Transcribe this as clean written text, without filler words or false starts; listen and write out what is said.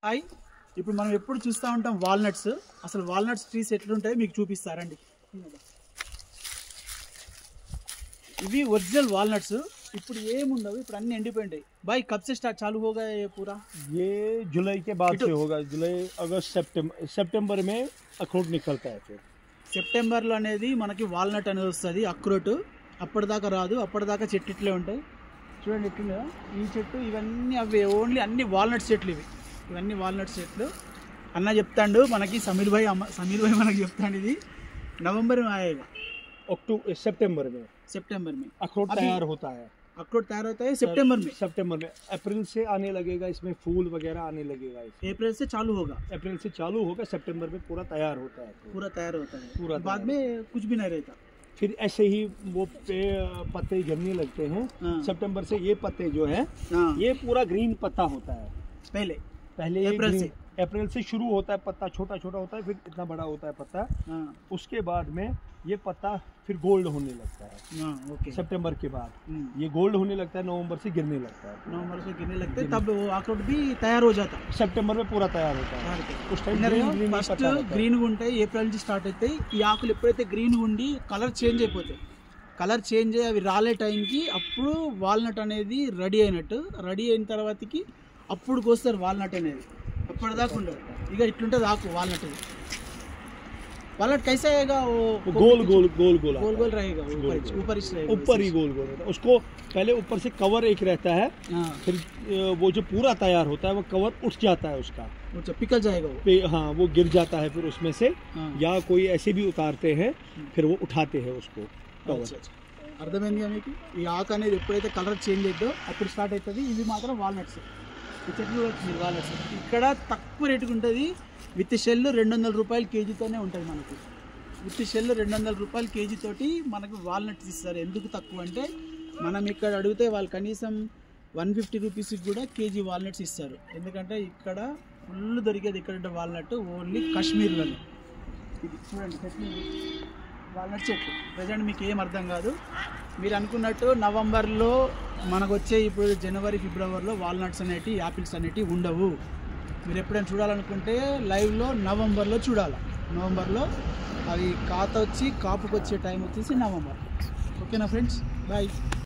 Hi, ఇప్పుడు మనం ఎప్పుడు చూస్తూ ఉంటాం వాల్నట్స్. అసలు వాల్నట్స్ ట్రీస్ ఎట్లుంటాయో మీకు చూపిస్తారండి. ఇవి ఒరిజినల్ వాల్నట్స్. ఇప్పుడు ఏముండవు, ఇప్పుడు అన్ని ఎండిపోయింటాయి. भाई कब से स्टार्ट चालू होगा ये पूरा? ये जुलाई के बाद से होगा. जुलाई अगस्त सितंबर में अखरोट निकलता है. फिर సెప్టెంబర్లో అనేది మనకి వాల్నట్ అనేది వస్తుంది, అక్రోట్. అప్పటిదాకా రాదు, అప్పటిదాకా చెట్లు ఇట్లే ఉంటాయి. చూడండి ఎట్లుందా ఈ చెట్టు. ఇవన్నీ అవి ఓన్లీ అన్ని వాల్నట్స్ చెట్లు. ఇవన్నీ వాల్నట్స్ చెట్లు. అన్న చెప్తాడు మనకి, సమీర్ భాయ్ మనకి చెప్తాడు. ఇది नवंबर में आएगा, अक्टूबर सितंबर में अखरोट तैयार होता है. अखरोट तैयार होता है सितंबर में. अप्रैल से आने लगेगा, इसमें फूल वगैरह आने लगेगा. अप्रैल से चालू होगा. सितंबर में पूरा तैयार होता है. पूरा बाद में कुछ भी नहीं रहता. फिर ऐसे ही वो पत्ते गिरने लगते हैं. सितंबर से ये पत्ते जो है ये पूरा ग्रीन पत्ता होता है. पहले अप्रैल से शुरू होता है. पत्ता छोटा छोटा होता है, फिर इतना बड़ा होता है पत्ता. उसके बाद में ये पत्ता फिर गोल्ड होने लगता है. ओके. सितंबर के बाद ये गोल्ड होने लगता है. नवंबर से गिरने लगता है. तब वो अखरोट भी तैयार हो जाता है. सितंबर में पूरा तैयार होता है. उस टाइम ఫస్ట్ గ్రీన్గా ఉంటాయి. ఏప్రిల్ నుంచి స్టార్ట్ అవుతాయి. ఈ ఆకులు ఎప్పుడైతే గ్రీన్గా ఉండి కలర్ చేంజ్ అయిపోతాయి, కలర్ చేంజ్ అయ్యి అవి రాలే టైంకి అప్పుడు వాల్నట్ అనేది రెడీ అయినట్టు. రెడీ అయిన తర్వాతకి అప్పుడు కోస్తారు వాల్నట్ అనేది. అప్పటిదాకా ఉండదు. ఇక ఇట్లుంటుంది ఆకు వాల్నట్. वालनट कैसे आएगा? वो गोल रहेगा. ऊपर ही गोल रहता है. उसको पहले ऊपर से कवर एक रहता है. फिर वो जो पूरा तैयार होता है वो कवर उठ जाता है उसका. पिकल जाएगा वो. हाँ, वो गिर जाता है फिर उसमें से. या कोई ऐसे भी उतारते हैं, फिर वो उठाते हैं उसको. అర్థమైంది మీకు. ఈ ఆకు అనేది ఎప్పుడైతే కలర్ చేంజ్ అవుతుందో అప్పుడు స్టార్ట్ అవుతుంది. ఇవి మాత్రం వాల్నట్స్. ఈ చెట్లు వాల్నట్స్ ఇక్కడ తక్కువ రేటుకు ఉంటుంది. విత్ షెల్ 200 రూపాయలు కేజీతోనే ఉంటుంది మనకు. విత్ షెల్ 200 రూపాయలు కేజీతోటి మనకు వాల్నట్స్ ఇస్తారు. ఎందుకు తక్కువ అంటే మనం ఇక్కడ అడిగితే వాళ్ళు కనీసం 150 రూపీస్కి కూడా కేజీ వాల్నట్స్ ఇస్తారు. ఎందుకంటే ఇక్కడ ఫుల్ దొరికేది ఇక్కడ వాల్నట్ ఓన్లీ కాశ్మీర్లోనే. ఇది చూడండి చెట్లు, వాల్నట్ చెట్లు. ప్రజెంట్ మీకు ఏం అర్థం కాదు. మీరు అనుకున్నట్టు నవంబర్లో మనకు వచ్చే ఇప్పుడు జనవరి ఫిబ్రవరిలో వాల్నట్స్ అనేటివి, యాపిల్స్ అనేటివి ఉండవు. మీరు ఎప్పుడైనా చూడాలనుకుంటే లైవ్లో నవంబర్లో చూడాలి. నవంబర్లో అవి కాపుకు వచ్చే టైం వచ్చేసి నవంబర్. ఓకేనా ఫ్రెండ్స్, బాయ్.